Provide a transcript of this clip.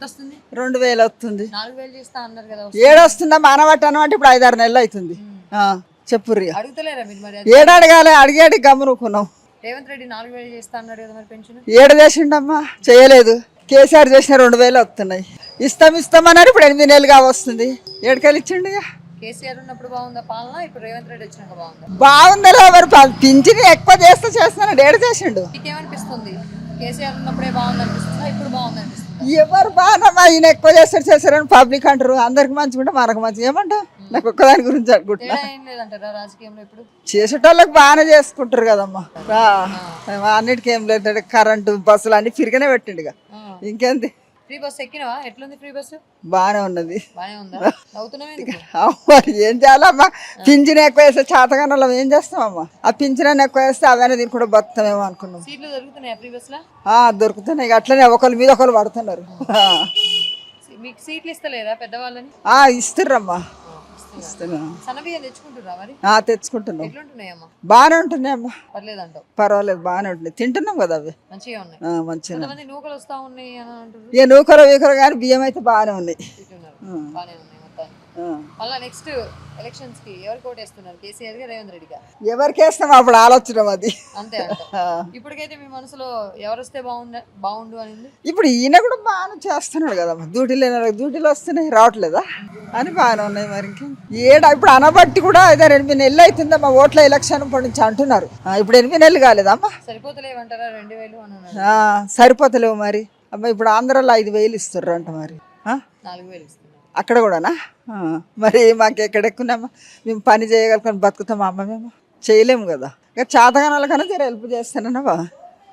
వస్తుంది 2000 వస్తుంది. 4000 చేస్తా అన్నారు కదా. ఏడొస్తుందా మానవట్టనం అంటే ఇప్పుడు 5-6 నెలలు అవుతుంది. చెప్పుర్రి అడుగుతలేరా మీరు మరి? ఏడు అడగాలి, అడిగేటి గమ్మునుకున్నాం. రేవంత్ రెడ్డి 4000 చేస్తా అన్నాడు కదా మరి పెన్షన్. ఏడు చేసిండమ్మా, చేయలేదు. కేసీఆర్ చేసిన 2000 వస్తున్నాయి. ఇస్తామన్నారు, ఇప్పుడు 8 నెలలుగా వస్తుంది. ఏడుకెళ్ళి ఇచ్చిండు. కేసీఆర్ ఉన్నప్పుడు బాగుందా పాలన, ఇప్పుడు రేవంత్ రెడ్డి వచ్చినాక బాగుందా? బాగుందలే, మరి పింఛని ఎక్కువ చేస్తున్నాడు. ఏడు చేసిండు. మీకేమనిపిస్తుంది? కేసీఆర్ ఉన్నప్పుడే బాగుంది అనిపిస్తుందా, ఇప్పుడు బాగుంది అనిపిస్తుందా? ఎవరు బాగున్నామా, ఈయన ఎక్కువ చేస్తారని పబ్లిక్ అంటారు. అందరికి మంచిగా మనకు మంచిగా ఏమంటా, నాకు ఒక్కదాని గురించి అనుకుంటున్నా. ఏం లేదంటారా రాజకీయంలో? ఇప్పుడు చేసేటోళ్ళకి బాగానే చేసుకుంటారు కదమ్మా. అన్నిటికీ ఏం లేదు, కరెంటు బస్సులు అన్ని ఫిరిగానే పెట్టిండుగా, ఇంకేంది. ఫ్రీ బస్ ఎక్కినవా? ఎట్లుంది ఫ్రీ బస్సు? బాగానే ఉన్నది. బానే ఉందా? మరి ఏం చేయాలమ్మా, పింఛన్ ఎక్కువ వేస్తే చేతగానే ఏం చేస్తామమ్మా. ఆ పింఛన్ ఎక్కువ వేస్తే అవన్నీ దీన్ని కూడా బతుకుతామేమో అనుకున్నాం. సీట్లు దొరుకుతున్నాయా ఫ్రీ బస్ లో? దొరుకుతున్నాయి. అట్లనే ఒకరి మీద ఒకరు పడుతున్నారు. మీకు సీట్లు ఇస్తలేరా పెద్దవాళ్ళని? ఇస్తుర్రమ్మా, సన్నబియ్యం తెచ్చుకుంటురా మరి? తెచ్చుకుంటున్నాం. ఎట్లుంటున్నాయమ్మా? బాగానే ఉంటున్నాయమ్మా. పర్లేదంటావు? పర్వాలేదు, బాగానే ఉంటున్నాయి. తింటున్నాం కదా అవి, మంచిగా ఉన్నాయి. మంచిగా. కొంతమంది నూకలు వస్తా ఉన్నాయి అని అంటారు. ఇక నూకలు వీకలు కానీ బియ్యం అయితే బాగానే ఉన్నాయి. బాగానే ఉన్నాయి మొత్తాన్ని. మళ్ళీ నెక్స్ట్ ఎలక్షన్స్ కి ఎవరికి ఓటేస్తున్నారు? కేసీఆర్ గా, రేవంత్ రెడ్డి గా? ఎవరికి వేస్తాం అప్పుడు ఆలోచన అది. అంతే అంట. ఇప్పటికైతే మీ మనసులో ఎవరు వస్తే బాగుండు అని? ఇప్పుడు ఈయన కూడా బాగానే చేస్తున్నాడు కదమ్మా. డ్యూటీలు వస్తున్నాయి, రావట్లేదా అని బాగానే ఉన్నాయి. మరి ఇప్పుడు అనబట్టి కూడా ఇదే 8 నెలలు అవుతుందమ్మా. ఓట్ల ఎలక్షన్ నుంచి అంటున్నారు. ఇప్పుడు 8 నెలలు కాలేదమ్మా. సరిపోతలేవంటారా? 2000 అని సరిపోతలేవు మరి. అమ్మా ఇప్పుడు ఆంధ్రాలో 5000 ఇస్తారు అంట, మరి 4000 ఇస్తున్నారు అక్కడ కూడానా? మరి మాకు ఎక్కడెక్కున్నామా, మేము పని చేయగలుగుతాం, బతుకుతామా అమ్మ? మేము చేయలేము కదా. ఇక చేతగానాల కన్నా హెల్ప్ చేస్తానన్నా.